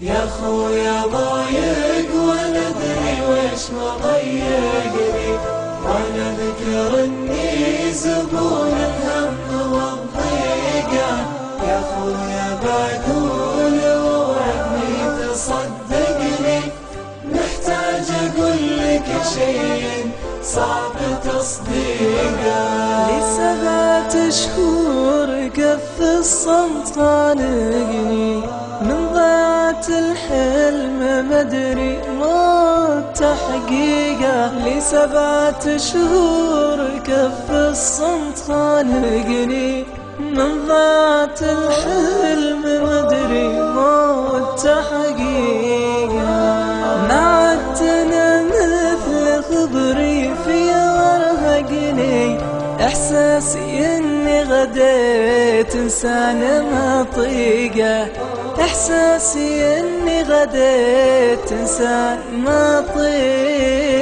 يا خويا ضايق ولا ادري ويش مضيقني، وانا اذكر اني زبون الهم والضيقه. يا خويا بقول وعدني تصدقني، محتاج اقول لك شيء صعب تصديقه. لي 7 شهور كف الصمت خانقني، من ضاعت الحلم مدري موت حقيقة. لي 7 شهور كف الصمت خانقني، من ضاعت الحلم مدري موت حقيقة. ما عدت انا مثل خبري في ارهقني، احساسي اني غديت انسان ما طيقه. احساسي اني غديت انسان ما طيقه.